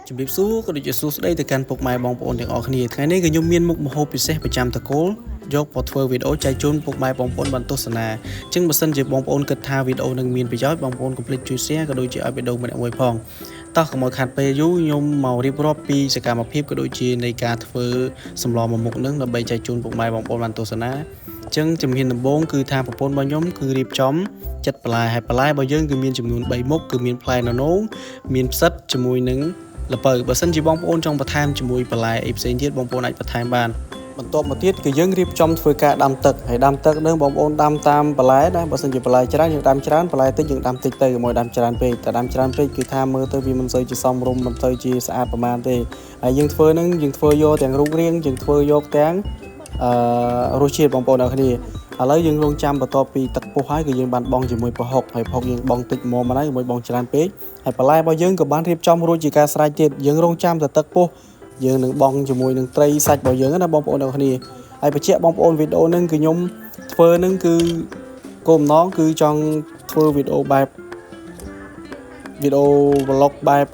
ជំរាបសួរក៏ដូចជាសួស្តីទៅកាន់ពុកម៉ែបងប្អូនទាំងអស់គ្នាថ្ងៃនេះក៏ខ្ញុំមានមុខម្ហូបពិសេសប្រចាំតកូលយកមកធ្វើវីដេអូចែកជូនពុកម៉ែបងប្អូនបានទស្សនាអញ្ចឹងបើសិនជាបងប្អូនគិតថាវីដេអូនឹងមានប្រយោជន៍បងប្អូនកុំភ្លេចជួយ share ក៏ដូចជាឲ្យវីដេអូម្នាក់មួយផងតោះកុំឲ្យខាត់ពេលយូរខ្ញុំមករៀបរាប់ពីសកម្មភាពក៏ដូចជានៃការធ្វើសម្លមួយមុខនឹងដើម្បីចែកជូនពុកម៉ែបងប្អូនបានទស្សនាអញ្ចឹងជំហានដំបូងគឺថាប្រពន្ធរបស់ខ្ញុំគឺរៀបចំចិត្តបន្លែហើយបន្លែរបស់យើងគឺមានចំនួន3មុខគឺមានផ្លែននោងមានផ្សិតជាមួយនឹងល្ពៅបើសិនជាបងប្អូនចង់បន្ថែមជាមួយបន្លែអីផ្សេងទៀតបងប្អូនអាចបន្ថែមបានបន្ទាប់មកទៀតគឺយើងរៀបចំធ្វើការដាំទឹកហើយដាំទឹកនឹងបងប្អូនដាំតាមបន្លែដែរបើសិនជាបន្លែច្រើនយើងដាំច្រើនបន្លែតិចយើងដាំតិចទៅកុំឲ្យដាំច្រើនពេកតែដាំច្រើនពេកគឺថាមើលទៅវាមិនសូវជាសមរម្យមិនសូវជាស្អាតប្រហែលទេហើយយើងធ្វើនឹងយើងធ្វើយកទាំងរូបរាងយើងធ្វើយកទាំងរសជាតិបងប្អូនអរគ្នាឥឡូវយើងរងចាំបន្ទាប់ពីទឹកពុះហើយគឺយើងបានបង់ជាមួយប្រហុកហើយប្រហុកយើងបង់តិចមកហ្នឹងជាមួយបង់ច្រើនពេកហើយបន្លែរបស់យើងក៏បានរៀបចំរួចជាការស្រេចទៀតយើងរងចាំតែទឹកពុះយើងនឹងបង់ជាមួយនឹងត្រីសាច់របស់យើងណាបងប្អូនអរគ្នាហើយបញ្ជាក់បងប្អូនវីដេអូហ្នឹងគឺខ្ញុំធ្វើហ្នឹងគឺគោលបំណងគឺចង់ធ្វើវីដេអូបែបវីដេអូ vlog បែប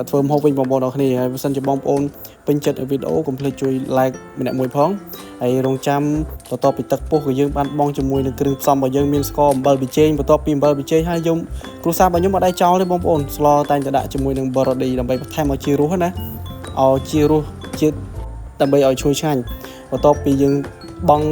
ធ្វើម្ហូបវិញបងប្អូនអរគ្នាហើយបើសិនជាបងប្អូនពេញចិត្តវីដេអូកុំភ្លេចជួយ like ម្នាក់មួយផងហើយរងចាំបន្ទាប់ពីទឹកពុះក៏យើងបានបង់ជាមួយនឹងគ្រឿងផ្សំរបស់យើងមានស្ករអំបិលប៊ីចេងបន្ទាប់ពីអំបិលប៊ីចេងហើយយើងគ្រួសាររបស់ខ្ញុំអត់ដែរចោលទេបងប្អូនស្លតែងតែដាក់ជាមួយនឹងបរ៉ាឌីដើម្បីបន្ថែមឲ្យជារសណាឲ្យជារសជាតិដើម្បីឲ្យឈ្ងុយឆ្ងាញ់បន្ទាប់ពីយើងបង់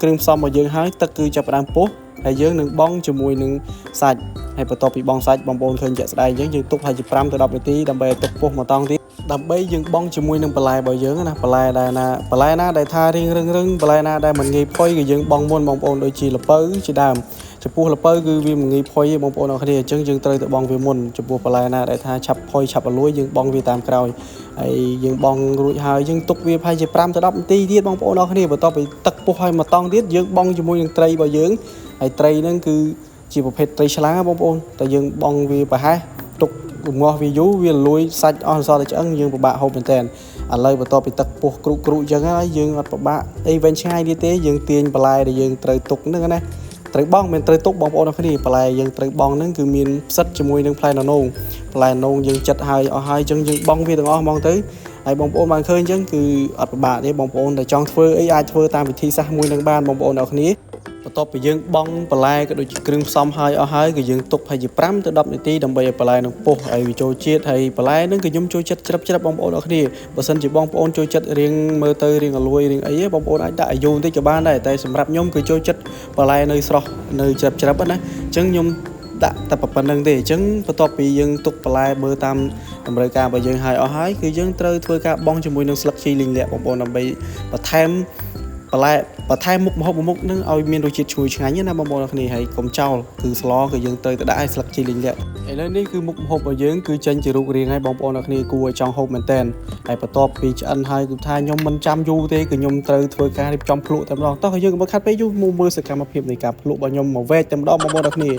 គ្រឿងផ្សំរបស់យើងហើយទឹកគឺចាប់ផ្ដើមពុះហើយយើងនឹងបង់ជាមួយនឹងសាច់ហើយបន្ទាប់ពីបង់សាច់បងប្អូនឃើញជាក់ស្ដែងអញ្ចឹងយើងទុកឲ្យជា5ទៅ10នាទីដើម្បីឲ្យទឹកពុះមកតង់ទៀតដើម្បីយើងបង់ជាមួយនឹងបន្លែរបស់យើងណាបន្លែណាដែលថារៀងរឹងបន្លែណាដែលមិនងាយផុយក៏យើងបង់មុនបងប្អូនដូចជាល្ពៅជាដើមចំពោះល្ពៅគឺវាមិនងាយផុយទេបងប្អូនអរគ្នាអញ្ចឹងយើងត្រូវតែបង់វាមុនចំពោះបន្លែណាដែលថាឆាប់ផុយឆាប់រលួយយើងបង់វាតាមក្រោយហើយយើងបង់រួចហើយយើងទុកវាប្រហែលជា5ទៅ10នាទីទៀតបងប្អូនអរគ្នាបន្ទាប់ពីទឹកពុះហើយមកតង់ទៀតយើងបង់ជាមួយនឹងត្រីរបស់យើងហើយត្រីហ្នឹងគឺជាប្រភេទត្រីឆ្លាបងប្អូនតែយើងបង់វាប្រហែលទុករងាស់វាយូរវាលួយសាច់អស់សល់តែឆ្អឹងយើងពិបាកហូបមែនតើឥឡូវបន្ទាប់ពីទឹកពុះគ្រុអញ្ចឹងហើយយើងអត់ពិបាកអីវែងឆ្ងាយទៀតទេយើងទាញបន្លែដែលយើងត្រូវទុកហ្នឹងណាត្រូវបង់មិនត្រូវទុកបងប្អូនអរគ្នាបន្លែយើងត្រូវបង់ហ្នឹងគឺមានផ្សិតជាមួយនឹងផ្លែននោងផ្លែននោងយើងចិតហើយអស់ហើយអញ្ចឹងយើងបង់វាទាំងអស់ហ្មងទៅហើយបងប្អូនបានឃើញអញ្ចឹងគឺអត់ពិបាកទេបងប្អូនដែលចង់ធ្វើអីអាចធ្វើតាមវិធីសាស្ត្រមួយនឹងបានបងប្អូនអរគ្នាបន្ទាប់ពីយើងបង់បន្លែក៏ដូចជាគ្រឿងផ្សំហើយអស់ហើយគឺយើងទុកឲ្យជា5ទៅ10នាទីដើម្បីឲ្យបន្លែនឹងពុះហើយវាចូលជាតិហើយបន្លែនឹងគឺខ្ញុំចូលចិត្តច្រឹបបងប្អូនអរគ្នាបើសិនជាបងប្អូនចូលចិត្តរៀងមើលទៅរៀងអលួយរៀងអីបងប្អូនអាចដាក់អាយុបន្តិចក៏បានដែរតែសម្រាប់ខ្ញុំគឺចូលចិត្តបន្លែនៅស្រស់នៅច្រឹបណាអញ្ចឹងខ្ញុំដាក់តែប៉ុណ្្នឹងទេអញ្ចឹងបន្ទាប់ពីយើងទុកបន្លែមើលតាមតម្រូវការរបស់យើងហើយអស់ហើយគឺយើងត្រូវធ្វើការបង់ជាមួយនឹងស្លឹកជីលីងលាក់បងប្អូនដើម្បីបន្ថែមបន្លែបន្ថែមមុខម្ហូបមុខនឹងឲ្យមានរសជាតិឈ្ងុយឆ្ងាញ់ណាបងប្អូនគ្នាហើយកុំចោលគឺស្លគឺយើងត្រូវតែដាក់ឲ្យស្លឹកជីលីងលាក់ឥឡូវនេះគឺមុខម្ហូបរបស់យើងគឺចេញជារូបរាងហើយបងប្អូនគ្នាគួរឲ្យចង់ហូបមែនតើហើយបន្ទាប់ពីឆ្អិនហើយគឺថាខ្ញុំមិនចាំយូរទេគឺខ្ញុំត្រូវធ្វើការរៀបចំភ្លក់តែម្ដងតោះយើងកុំខាត់ពេកយូរមើលសកម្មភាពនៃការភ្លក់របស់ខ្ញុំមកវែកតែម្ដងបងប្អូនគ្នា